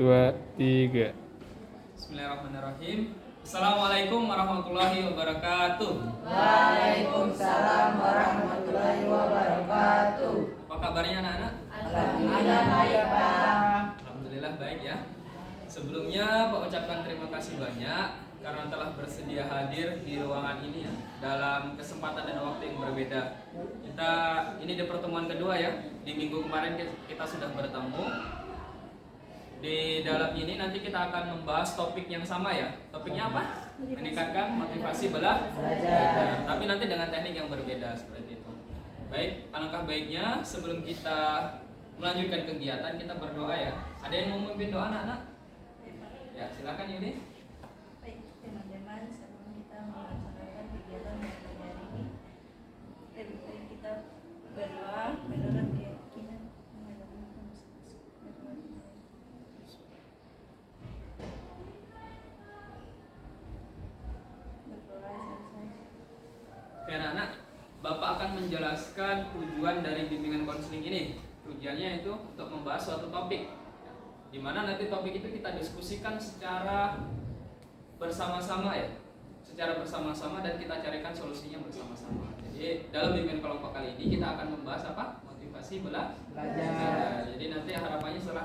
2, 3. Bismillahirrahmanirrahim. Assalamualaikum warahmatullahi wabarakatuh. Waalaikumsalam warahmatullahi wabarakatuh. Apa kabarnya anak-anak? Alhamdulillah baik, Pak. Alhamdulillah baik ya. Sebelumnya Pak ucapkan terima kasih banyak karena telah bersedia hadir di ruangan ini ya, dalam kesempatan dan waktu yang berbeda. Ini di pertemuan kedua ya. Di minggu kemarin kita sudah bertemu. Di dalam ini nanti kita akan membahas topik yang sama ya. Topiknya apa? Meningkatkan motivasi belajar. Tapi nanti dengan teknik yang berbeda seperti itu. Baik, alangkah baiknya sebelum kita melanjutkan kegiatan kita berdoa ya. Ada yang mau memimpin doa anak-anak? Ya, silakan Yuli. Baik, teman-teman, sebelum kita melaksanakan kegiatan pada hari ini, lebih baik kita berdoa menurut keyakinan berdoa selesai. Oke anak-anak, Bapak akan menjelaskan tujuan dari bimbingan konseling ini. Tujuannya itu untuk membahas suatu topik, di mana nanti topik itu kita diskusikan secara bersama-sama ya, secara bersama-sama dan kita carikan solusinya bersama-sama. Jadi dalam bimbingan kelompok kali ini kita akan membahas apa? Motivasi belajar. Jadi nanti harapannya setelah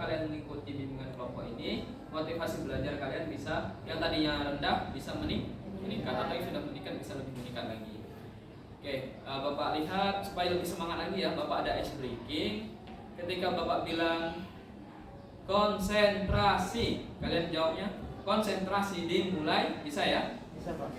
kalian mengikuti bimbingan kelompok ini, motivasi belajar kalian bisa, yang tadinya rendah bisa meningkat, atau yang sudah meningkat bisa lebih meningkat lagi. Oke, Bapak lihat supaya lebih semangat lagi ya. Bapak ada ice breaking. Ketika Bapak bilang konsentrasi, kalian jawabnya konsentrasi dimulai, bisa ya? Bisa, Pak.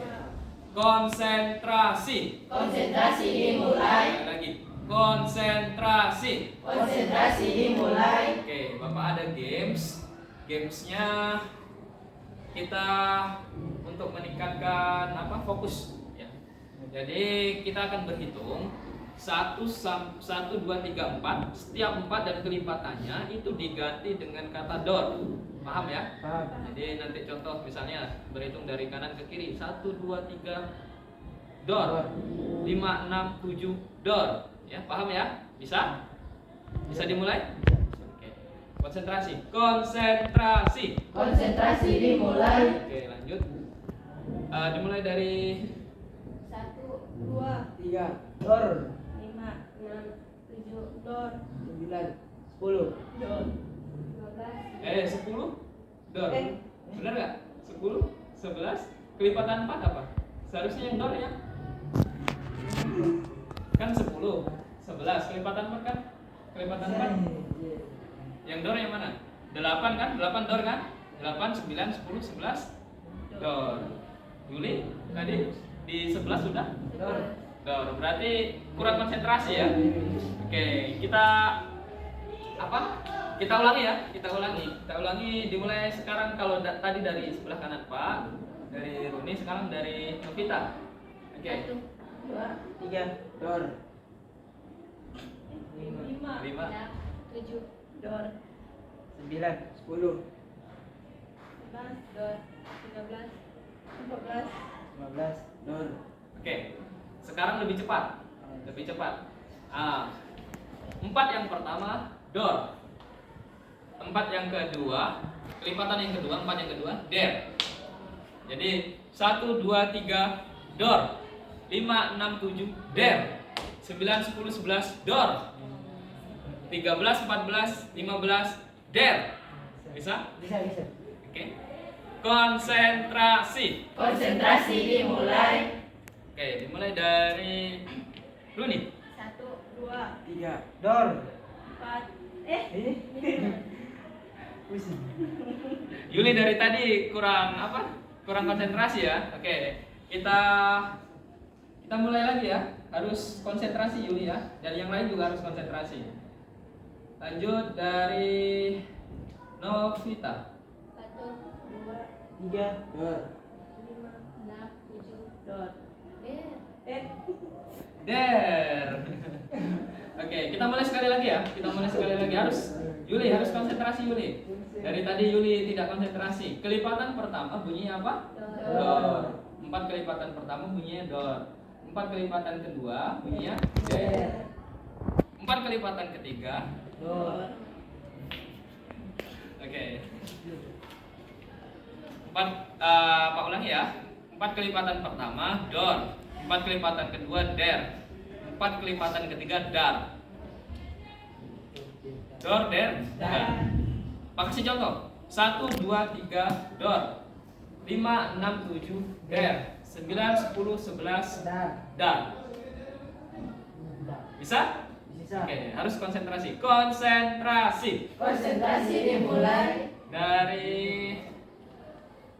Konsentrasi. Konsentrasi dimulai. Sekali lagi. Konsentrasi. Konsentrasi dimulai. Oke, Bapak ada games. Gamesnya kita untuk meningkatkan fokus ya. Jadi kita akan berhitung 1, 2, 3, 4. Setiap 4 dan kelipatannya itu diganti dengan kata door. Paham ya? Paham. Jadi nanti contoh misalnya berhitung dari kanan ke kiri. 1, 2, 3 door. 5, 6, 7 door. Ya, paham ya? Bisa? Bisa dimulai? Oke. Konsentrasi. Konsentrasi. Konsentrasi dimulai. Oke, lanjut. Dimulai dari 1, 2, 3 dor 5, 6, 7, dor, 9 10 dor, 15, 10 door. Benar nggak? 10, 11, kelipatan 4 apa? Seharusnya yang door ya. Kan 10, 11, kelipatan 4 kan? Kelipatan 4. Yang door yang mana? 8 kan? 8 door kan? 8, 9, 10, 11 door. Yuli tadi di 11 sudah? dor. Door. Berarti kurang konsentrasi ya. Oke, kita kita ulangi ya. Kita ulangi dimulai sekarang. Kalau tadi dari sebelah kanan Pak, dari Runi, sekarang dari Novita. Oke. 1, 2, 3 dor 5, 5, 7, dor, 9 10 11, dor, 13, 14, 15 dor. Oke. Sekarang lebih cepat. 4 yang pertama door. 4 yang kedua, kelipatan yang kedua, 4 yang kedua der. Jadi 1, 2, 3 door. 5, 6, 7 der. 9, 10, 11 door. 13, 14, 15 der. Bisa? Bisa. Oke. Konsentrasi. Konsentrasi dimulai. Oke, dimulai dari Runi. 1, 2, 3 dor 4, pusing. Yuli dari tadi kurang konsentrasi ya. Oke, kita mulai lagi ya. Harus konsentrasi Yuli ya. Dan yang lain juga harus konsentrasi. Lanjut dari Novita. 1, 2, 3 dor 5, 6, 7, dor, Der. Oke, kita mulai sekali lagi ya. Yuli harus konsentrasi Yuli. Dari tadi Yuli tidak konsentrasi. Kelipatan pertama bunyinya apa? Dor. 4 kelipatan pertama bunyinya dor. 4 kelipatan kedua bunyinya der. 4 kelipatan ketiga dor Oke. 4 Pak ulangi ya. 4 kelipatan pertama door, 4 kelipatan kedua der, 4 kelipatan ketiga dar. Door, der, dar. Pak kasih contoh. 1 2 3 door. 5 6 7 der. 9 10 11 dar. Bisa? Bisa. Oke, harus konsentrasi. Konsentrasi. Konsentrasi dimulai Dari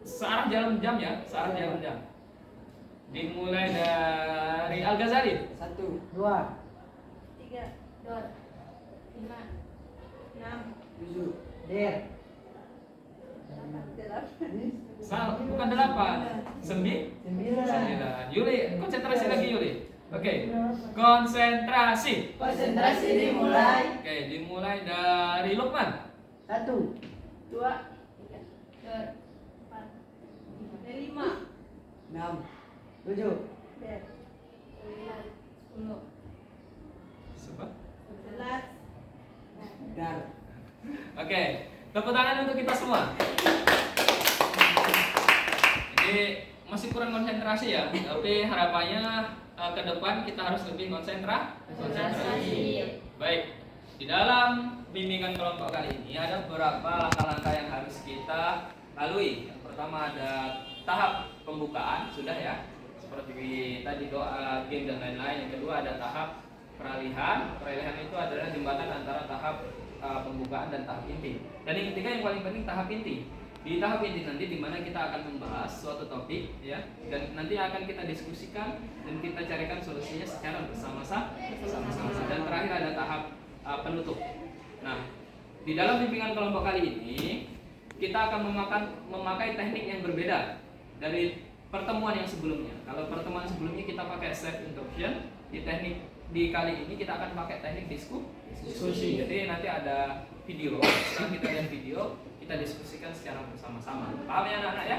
searah jalan jam ya, searah jalan jam. Dimulai dari Al-Ghazali. 1 2 3 dor 5 6 7 der 8 Bukan 8. 9. Yuli, konsentrasi lagi Yuli. Oke. Konsentrasi. Konsentrasi dimulai Oke, dimulai dari Lukman. 1 2 3 dor 4 5 6 7 der 9 10 Sebab. 11 dar. Oke, tepuk tangan untuk kita semua. Jadi masih kurang konsentrasi ya, tapi harapannya ke depan kita harus lebih konsentrasi. Baik, di dalam bimbingan kelompok kali ini ada beberapa langkah-langkah yang harus kita lalui. Yang pertama ada tahap pembukaan, sudah ya, seperti tadi doa, game dan lain-lain. Yang kedua ada tahap peralihan. Peralihan itu adalah jembatan antara tahap pembukaan dan tahap inti. Dan yang ketiga yang paling penting tahap inti. Di tahap inti nanti di mana kita akan membahas suatu topik ya, dan nanti akan kita diskusikan dan kita carikan solusinya secara bersama-sama. Dan terakhir ada tahap penutup. Nah, di dalam bimbingan kelompok kali ini kita akan memakai teknik yang berbeda dari pertemuan yang sebelumnya. Kalau pertemuan sebelumnya kita pakai self introduction, di kali ini kita akan pakai teknik diskusi. Jadi nanti ada video, setelah kita lihat video, kita diskusikan secara bersama-sama. Paham ya anak-anak ya?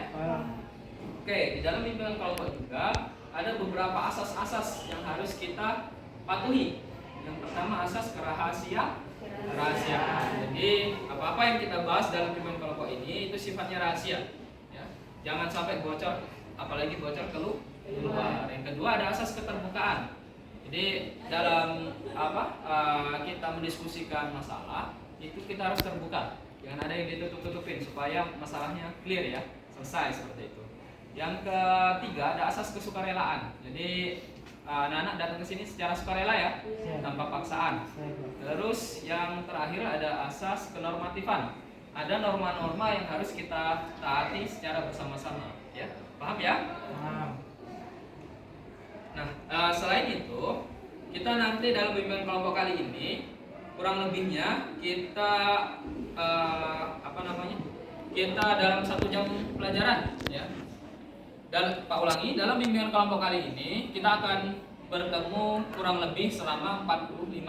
Oke, di dalam bimbingan kelompok juga ada beberapa asas-asas yang harus kita patuhi. Yang pertama asas kerahasiaan. Jadi apa-apa yang kita bahas dalam bimbingan kelompok ini itu sifatnya rahasia. Ya. Jangan sampai bocor, apalagi bocor keluar. Yang kedua ada asas keterbukaan. Jadi dalam kita mendiskusikan masalah itu kita harus terbuka. Jangan ada yang ditutup-tutupin supaya masalahnya clear ya, selesai seperti itu. Yang ketiga ada asas kesukarelaan. Jadi anak-anak datang ke sini secara sukarela ya, tanpa paksaan. Terus yang terakhir ada asas kenormatifan. Ada norma-norma yang harus kita taati secara bersama-sama. Ya, paham ya? Nah, selain itu, kita nanti dalam bimbingan kelompok kali ini kurang lebihnya kita kita dalam 1 jam pelajaran ya. Dan Pak ulangi, dalam bimbingan kelompok kali ini kita akan bertemu kurang lebih selama 45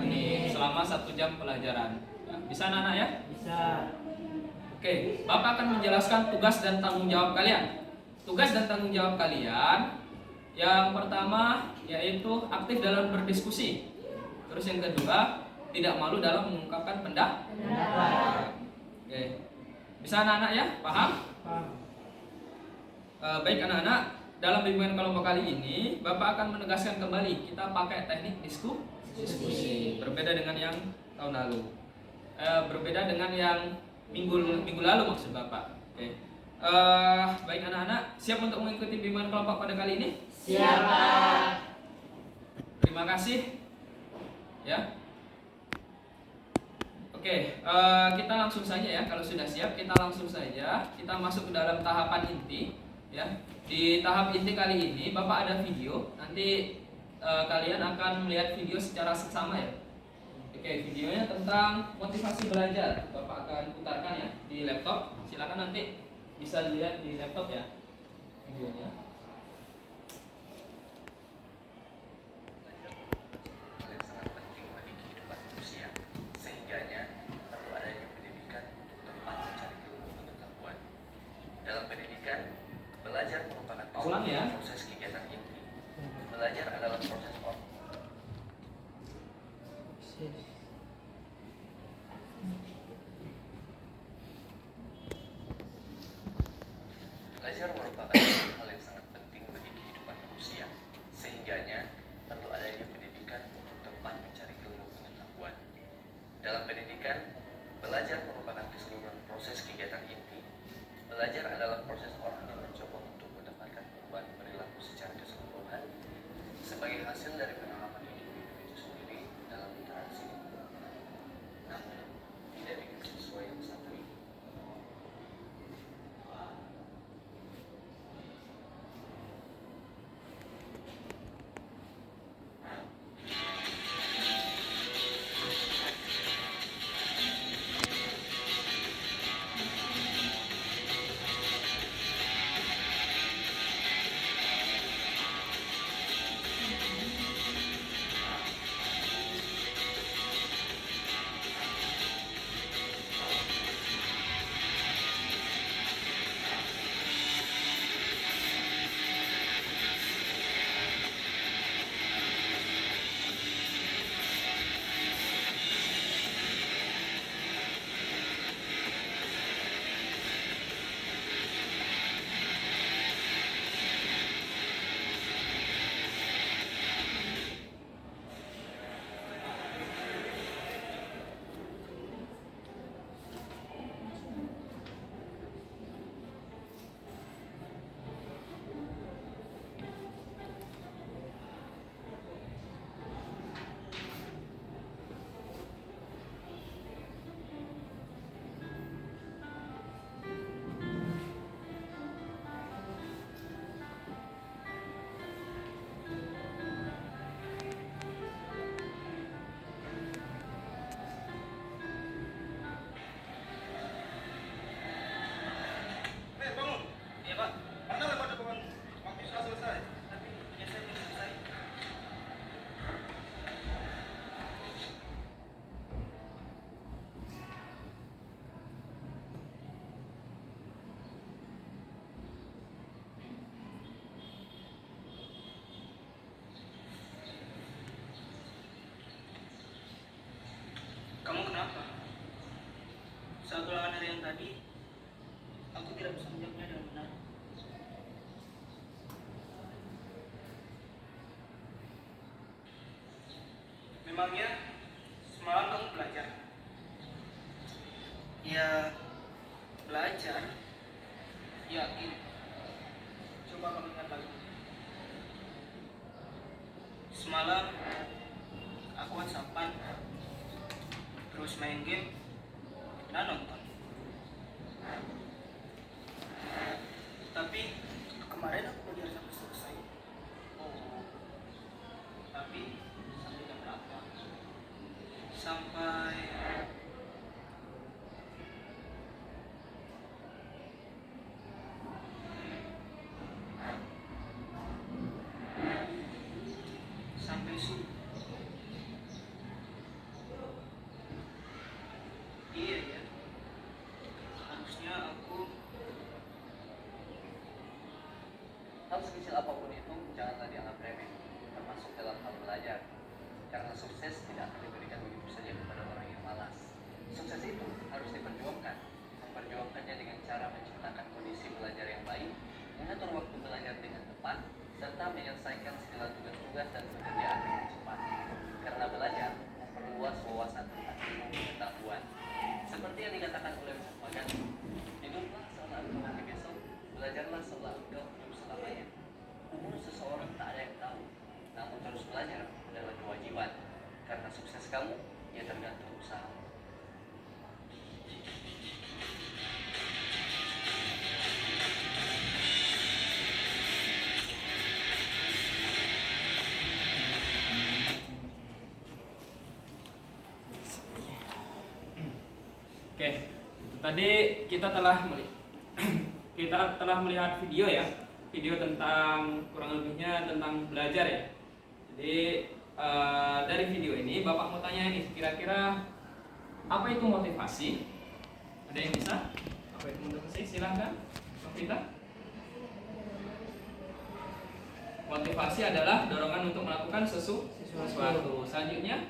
menit selama 1 jam pelajaran. Ya, bisa anak-anak ya? Bisa. Oke, Bapak akan menjelaskan tugas dan tanggung jawab kalian. Tugas dan tanggung jawab kalian yang pertama yaitu aktif dalam berdiskusi. Terus yang kedua, tidak malu dalam mengungkapkan pendapat. Oke. Bisa anak-anak ya? Paham? Baik anak-anak, dalam bimbingan kelompok kali ini Bapak akan menegaskan kembali kita pakai teknik diskusi. Berbeda dengan yang tahun lalu. Berbeda dengan yang minggu lalu maksud Bapak. Oke. Baik anak-anak, siap untuk mengikuti bimbingan kelompok pada kali ini? Siap, Pak. Terima kasih. Ya. Oke, kita langsung saja ya. Kalau sudah siap, kita langsung saja kita masuk ke dalam tahapan inti. Ya, di tahap inti kali ini Bapak ada video. Nanti kalian akan melihat video secara seksama ya. Oke, videonya tentang motivasi belajar. Bapak akan putarkan ya di laptop. Silakan nanti bisa dilihat di laptop ya videonya. Ulang ya. Proses kegiatan ini. Belajar adalah proses Belajar merupakan hal yang sangat penting bagi kehidupan manusia, sehingganya perlu adanya pendidikan untuk tempat mencari ilmu pengetahuan. Dalam pendidikan, belajar merupakan keseluruhan proses kegiatan inti. Belajar adalah proses orang yang mencoba untuk mendapatkan perubahan perilaku secara keseluruhan sebagai hasil dari pengalaman individu itu sendiri dalam interaksi lingkungan. Namun, tidak dengan siswa yang satu ini. Kamu kenapa? Saat ulangan hari yang tadi, aku tidak bisa menjawabnya dengan benar. Memangnya semalam kamu belajar? Ya, belajar. Yakin? Coba kamu ingat lagi. Semalam aku WhatsAppan, terus main game dan nonton. Tapi kemarin aku belajar sampai selesai. Oh, tapi sampai jam berapa? Sampai subuh. Iya ya, harusnya aku. Hal sekecil apapun itu janganlah dianggap remeh, termasuk dalam hal belajar. Karena sukses tidak akan diberikan begitu saja kepada orang yang malas. Sukses itu harus diperjuangkan. Memperjuangkannya dengan cara menciptakan kondisi belajar yang baik, mengatur waktu belajar dengan tepat, serta menyelesaikan segala tugas-tugas dan pekerjaan dengan cepat. Karena belajar memperluas wawasan tentang ilmu pengetahuan. Seperti yang dikatakan oleh Ustaz Magan, hiduplah seolah engkau mati besok, belajarlah seolah engkau hidup selamanya. Umur seseorang tak ada yang tahu, namun terus belajar adalah kewajiban. Karena sukses kamu, ya tergantung usahamu. Oke, tadi kita telah melihat video ya, video tentang kurang lebihnya tentang belajar ya. Jadi dari video ini Bapak mau tanya ini, kira-kira apa itu motivasi? Ada yang bisa? Apa itu motivasi? Silahkan, Bang Vita. Motivasi adalah dorongan untuk melakukan sesuatu. Selanjutnya,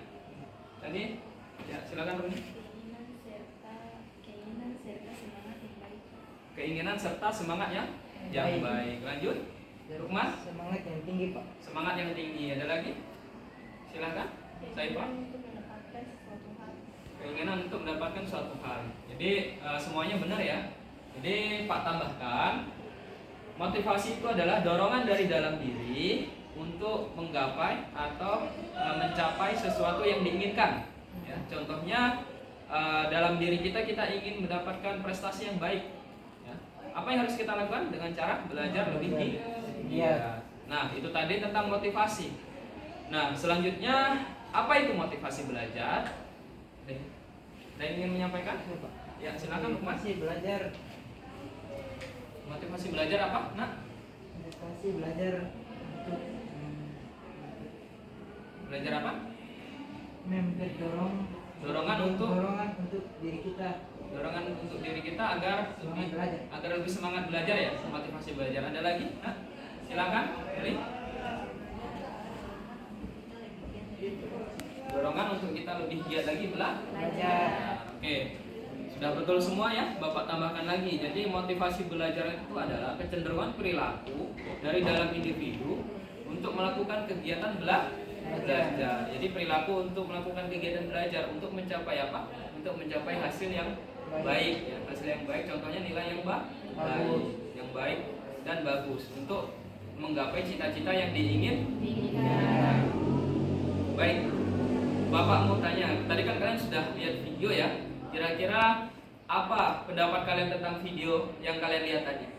tadi ya silakan Rumi. Keinginan serta semangat yang baik. Keinginan serta semangat yang yang baik. Lanjut. Lukman? Semangat yang tinggi, Pak. Semangat yang tinggi. Ada lagi? Silakan. Saifah. Untuk mendapatkan sesuatu hal. Keinginan untuk mendapatkan suatu hal. Jadi semuanya benar ya. Jadi Pak tambahkan, motivasi itu adalah dorongan dari dalam diri untuk menggapai atau mencapai sesuatu yang diinginkan. Ya, contohnya dalam diri kita ingin mendapatkan prestasi yang baik. Ya. Apa yang harus kita lakukan? Dengan cara belajar lebih giat. Nah, itu tadi tentang motivasi. Nah, selanjutnya apa itu motivasi belajar? Ada yang ingin menyampaikan? Ya, silakan Lukman. Motivasi belajar. Motivasi belajar apa? Nah, Motivasi belajar untuk belajar apa? memberi Dorongan untuk diri kita. Dorongan untuk diri kita agar lebih semangat belajar ya, motivasi belajar. Ada lagi? Nah, silakan. Pilih. Dorongan untuk kita lebih giat lagi belajar. Oke. Sudah betul semua ya, Bapak tambahkan lagi. Jadi motivasi belajar itu adalah kecenderungan perilaku dari dalam individu untuk melakukan kegiatan belajar. Jadi perilaku untuk melakukan kegiatan belajar untuk mencapai apa? Untuk mencapai hasil yang baik ya. Hasil yang baik contohnya nilai yang bagus, yang baik dan bagus untuk menggapai cita-cita yang diinginkan. Baik. Bapak mau tanya, tadi kan kalian sudah lihat video ya. Kira-kira apa pendapat kalian tentang video yang kalian lihat tadi?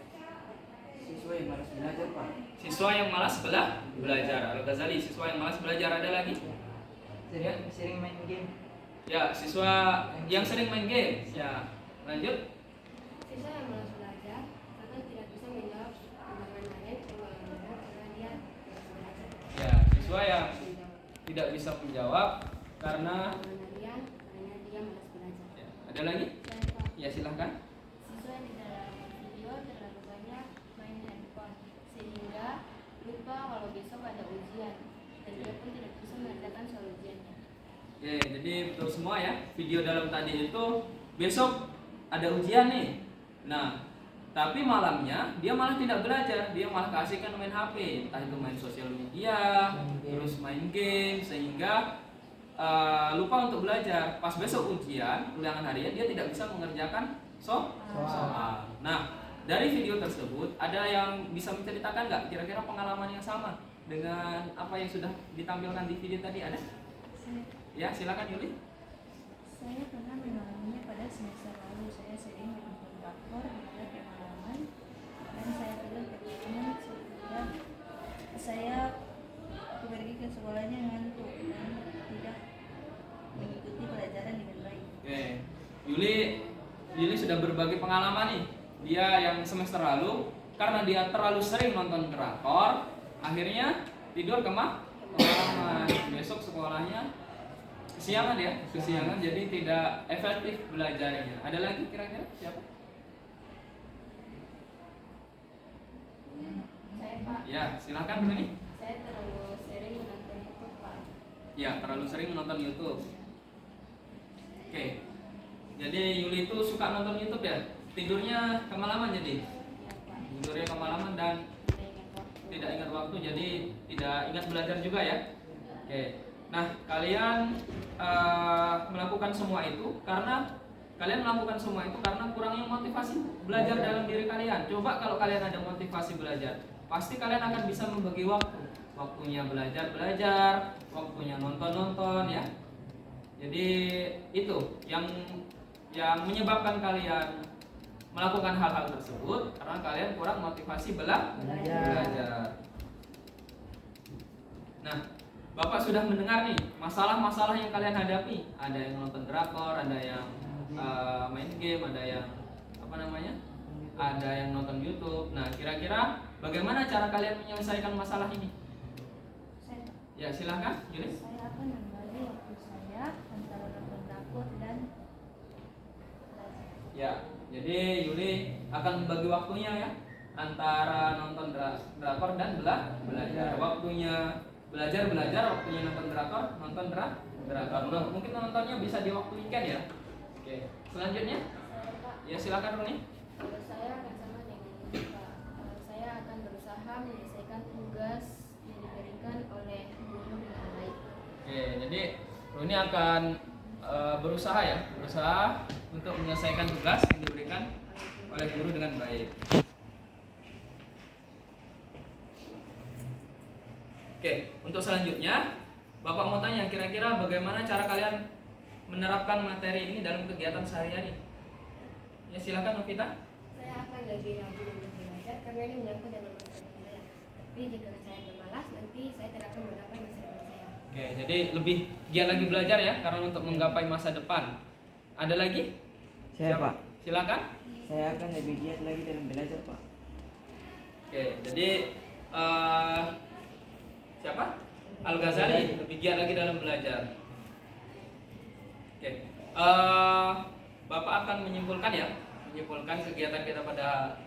Siswa yang malas belajar, Pak. Siswa yang malas belajar. Al-Ghazali, siswa yang malas belajar. Ada lagi? Sering main game. Ya, siswa yang sering main game. Ya, lanjut. Siswa yang malas belajar karena tidak bisa menjawab undangan lain karena dia malas belajar. Ya, siswa yang tidak bisa menjawab karena Karena dia malas belajar. ya. Ada lagi? Ya, silahkan. Siswa yang di dalam video terlalu banyak main handphone sehingga lupa kalau besok ada ujian dan dia pun tidak bisa mengerjakan soal ujiannya. Oke, jadi betul semua ya. Video dalam tadi itu besok ada ujian nih. Nah, tapi malamnya dia malah tidak belajar, dia malah keasikan main HP, entah itu main sosial media, terus main game, sehingga lupa untuk belajar. Pas besok ujian, ulangan harian, dia tidak bisa mengerjakan soal. Nah, dari video tersebut ada yang bisa menceritakan nggak kira-kira pengalaman yang sama dengan apa yang sudah ditampilkan di video tadi? Ada? Ya, silakan Yuli. Saya pernah mengalaminya pada semester lalu. Saya sering menonton drakor, melihat pengalaman, dan saya tidur ke teman sehingga saya pergi ke sekolahnya ngantuk dan tidak mengikuti pelajaran dengan baik. Oke, Yuli sudah berbagi pengalaman nih. Dia yang semester lalu karena dia terlalu sering nonton drakor, akhirnya tidur kemalaman. Besok sekolahnya kesiangan jadi tidak efektif belajarnya. Ada lagi kira-kira siapa? Saya Pak, Ya, silakan ini. saya terlalu sering menonton YouTube Pak. Ya, terlalu sering menonton YouTube. Oke. Jadi Yuli itu suka nonton YouTube ya? Tidurnya kemalaman jadi? Ya Pak, Tidurnya kemalaman dan tidak ingat waktu, jadi tidak ingat belajar juga ya. Oke. Nah, kalian melakukan semua itu karena kurangnya motivasi belajar dalam diri kalian. Coba kalau kalian ada motivasi belajar, pasti kalian akan bisa membagi waktu. Waktunya belajar, waktunya nonton ya. Jadi itu yang menyebabkan kalian melakukan hal-hal tersebut karena kalian kurang motivasi belajar. Nah, Bapak sudah mendengar nih masalah-masalah yang kalian hadapi. Ada yang nonton drakor, ada yang main game, ada yang ada yang nonton YouTube. Nah, kira-kira bagaimana cara kalian menyelesaikan masalah ini? Ya, silahkan, Yuli. Saya akan membagi waktu saya antara nonton drakor dan belajar. Ya, jadi Yuli akan membagi waktunya ya antara nonton drakor dan belajar. Waktunya belajar, waktunya nonton drakor. Nah, mungkin nontonnya bisa di waktu weekend ya. Oke. Selanjutnya, saya Pak, ya silakan Roni. kalau saya akan sama dengan Pak. ini akan berusaha untuk menyelesaikan tugas yang diberikan oleh guru dengan baik. Oke, untuk selanjutnya Bapak mau tanya kira-kira bagaimana cara kalian menerapkan materi ini dalam kegiatan sehari-hari? Ya silakan Novita. Saya akan lebih rajin untuk belajar karena ini menyangkut dengan masa depan saya. Tapi jika saya bermalas, nanti saya tidak akan menggapai masa depan saya. Oke, jadi lebih giat lagi belajar ya karena untuk menggapai masa depan. Ada lagi? Saya Pak, Silakan. saya akan lebih giat lagi dalam belajar Pak. Oke, jadi siapa? Al-Ghazali lebih giat lagi dalam belajar. Oke, Bapak akan menyimpulkan kegiatan kita pada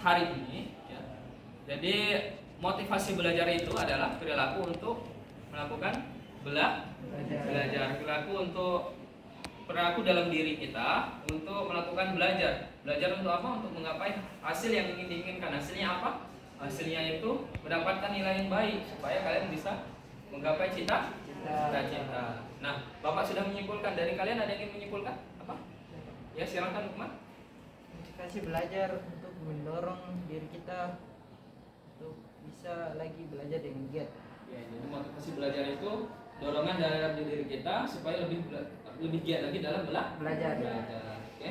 hari ini. Ya. Jadi motivasi belajar itu adalah perilaku untuk melakukan belajar, perilaku dalam diri kita untuk melakukan belajar. Belajar untuk apa? Untuk menggapai hasil yang ingin diinginkan. Hasilnya apa? Hasilnya itu mendapatkan nilai yang baik supaya kalian bisa menggapai cita-cita. Nah, Bapak sudah menyimpulkan. Dari kalian ada yang ingin menyimpulkan? Apa? Ya, silakan Lukman. Motivasi belajar untuk mendorong diri kita untuk bisa lagi belajar dengan giat. Ya, jadi motivasi belajar itu dorongan dalam diri kita supaya lebih giat lagi dalam Belajar. Oke.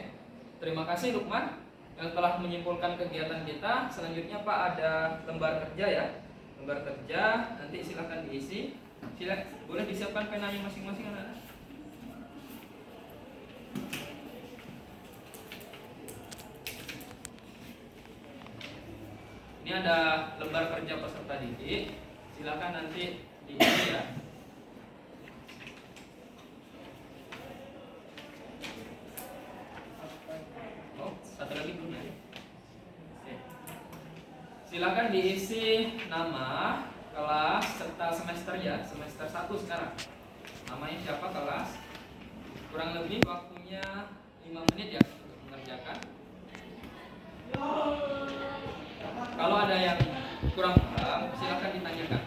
Terima kasih Lukman yang telah menyimpulkan kegiatan kita. Selanjutnya Pak ada lembar kerja ya. Lembar kerja nanti silakan diisi. Boleh disiapkan penanya masing-masing anak-anak. Ini ada lembar kerja peserta didik. Silakan nanti diisi ya. Oh, satu lagi belum ya. Oke. Silakan diisi nama, kelas serta semester ya. Semester 1 sekarang. Namanya siapa, kelas. Kurang lebih waktunya 5 menit ya untuk mengerjakan. Kalau ada yang kurang paham, silakan ditanyakan.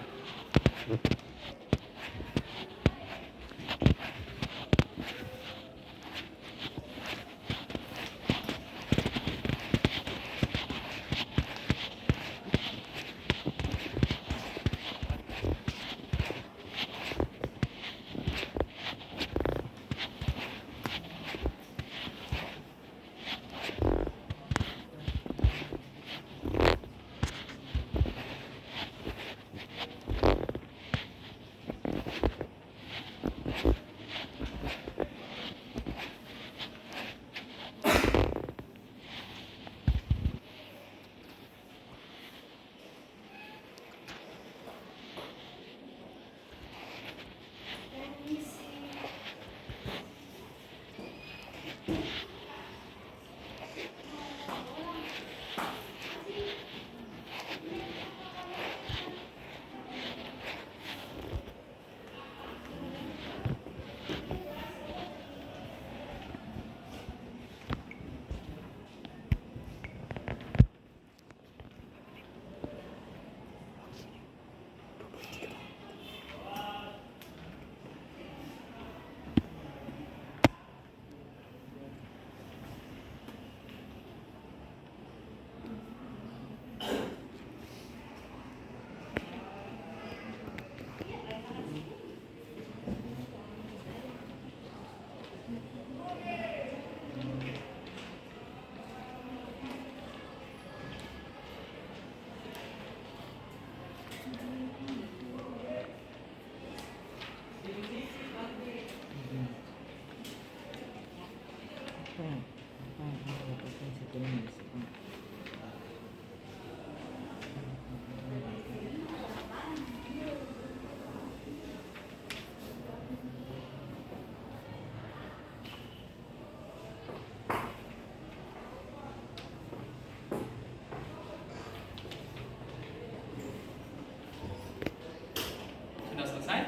Sudah selesai?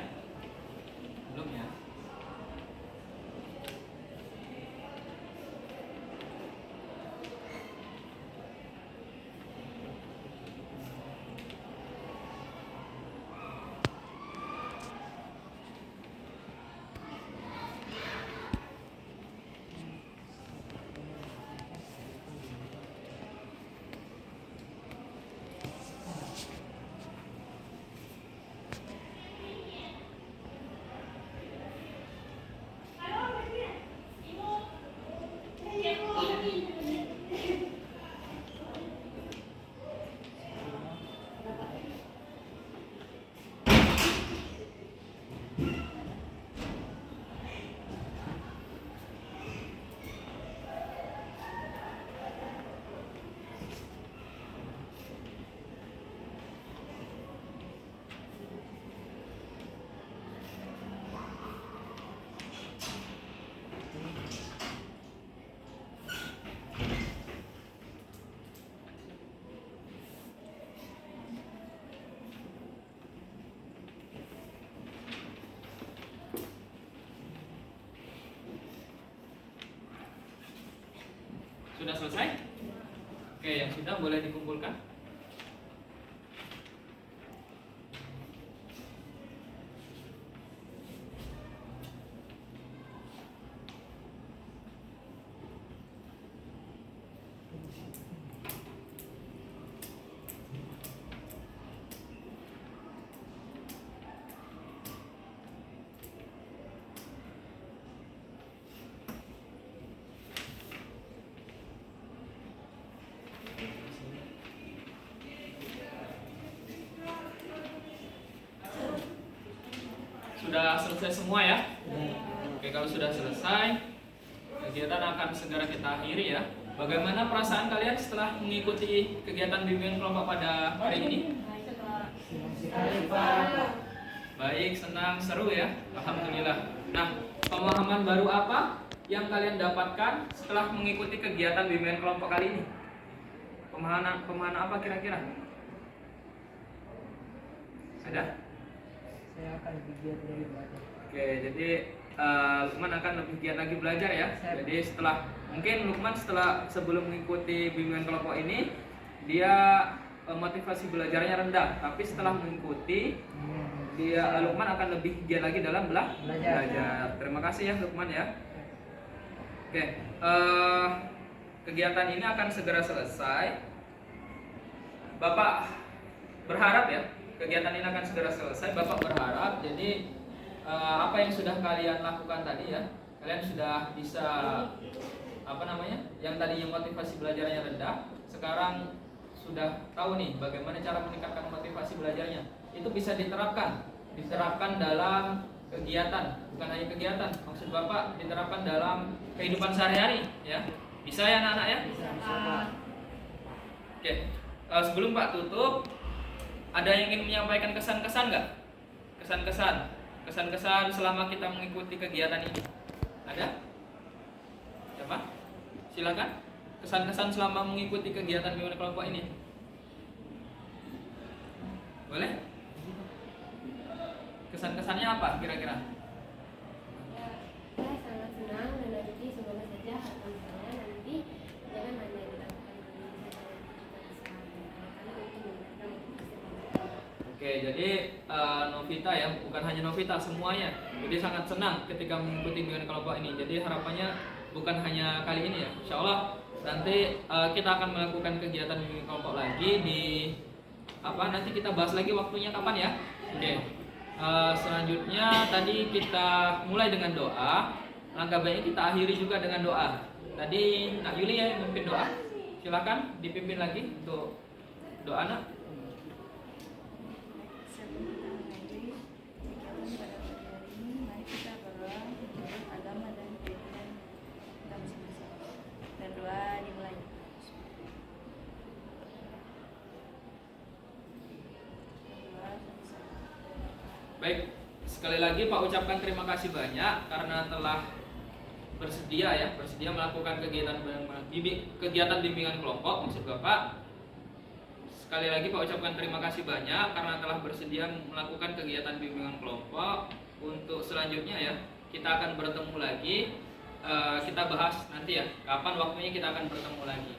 Belum ya? Sudah selesai? Oke, yang sudah boleh dikumpulkan. Sudah selesai semua ya? Oke, kalau sudah selesai, kegiatan akan segera kita akhiri ya. Bagaimana perasaan kalian setelah mengikuti kegiatan bimbingan kelompok pada hari ini? Baik, senang, seru ya. Alhamdulillah. Nah, pemahaman baru apa yang kalian dapatkan setelah mengikuti kegiatan bimbingan kelompok kali ini? Pemahaman apa kira-kira? Ada? Saya akan lebih giat dari belajar. Oke, jadi Lukman akan lebih giat lagi belajar ya. Jadi Lukman sebelum mengikuti bimbingan kelompok ini dia motivasi belajarnya rendah, tapi setelah mengikuti Lukman akan lebih giat lagi dalam belajar. Terima kasih ya Lukman ya. Oke, kegiatan ini akan segera selesai. Bapak berharap ya kegiatan ini akan segera selesai. Bapak berharap jadi apa yang sudah kalian lakukan tadi ya, kalian sudah bisa yang tadinya motivasi belajarnya rendah, sekarang sudah tahu nih bagaimana cara meningkatkan motivasi belajarnya. Itu bisa diterapkan dalam kegiatan, bukan hanya kegiatan. Maksud Bapak diterapkan dalam kehidupan sehari-hari ya. Bisa ya anak-anak ya? Oke, sebelum Pak tutup, ada yang ingin menyampaikan kesan-kesan nggak? Kesan-kesan selama kita mengikuti kegiatan ini. Ada? Siapa? Silakan. Kesan-kesan selama mengikuti kegiatan bimbingan kelompok ini. Boleh? Kesan-kesannya apa kira-kira? Ya, saya sangat senang dan nanti semoga saja harapan saya nanti jangan hanya dilakukan di Indonesia tapi juga bisa untuk meningkatkan. Oke, jadi Novita ya, bukan hanya Novita, semuanya. Jadi sangat senang ketika mengikuti bimbingan kelompok ini. Jadi harapannya bukan hanya kali ini ya. Insya Allah nanti kita akan melakukan kegiatan bimbingan kelompok lagi nanti kita bahas lagi waktunya kapan ya. Oke. Selanjutnya tadi kita mulai dengan doa. Langkah baiknya kita akhiri juga dengan doa. Tadi Nak Yuli ya yang memimpin doa. Silakan dipimpin lagi untuk doa Nak. Sebelum kita mengakhiri kegiatan pada pagi hari ini, mari kita berdoa untuk agama dan keyakinan kita masing-masing. Dan doa dimulai. Berdoa sama-sama. Baik, sekali lagi Pak ucapkan terima kasih banyak karena telah bersedia melakukan kegiatan bimbingan kelompok. Maksud Bapak, sekali lagi Pak ucapkan terima kasih banyak karena telah bersedia melakukan kegiatan bimbingan kelompok. Untuk selanjutnya ya, kita akan bertemu lagi. Kita bahas nanti ya, kapan waktunya kita akan bertemu lagi.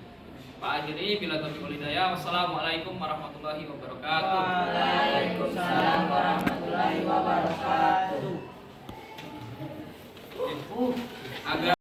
Pak akhiri bila taufiq wal hidayah. Wassalamualaikum warahmatullahi wabarakatuh. Waalaikumsalam warahmatullahi wabarakatuh. Agak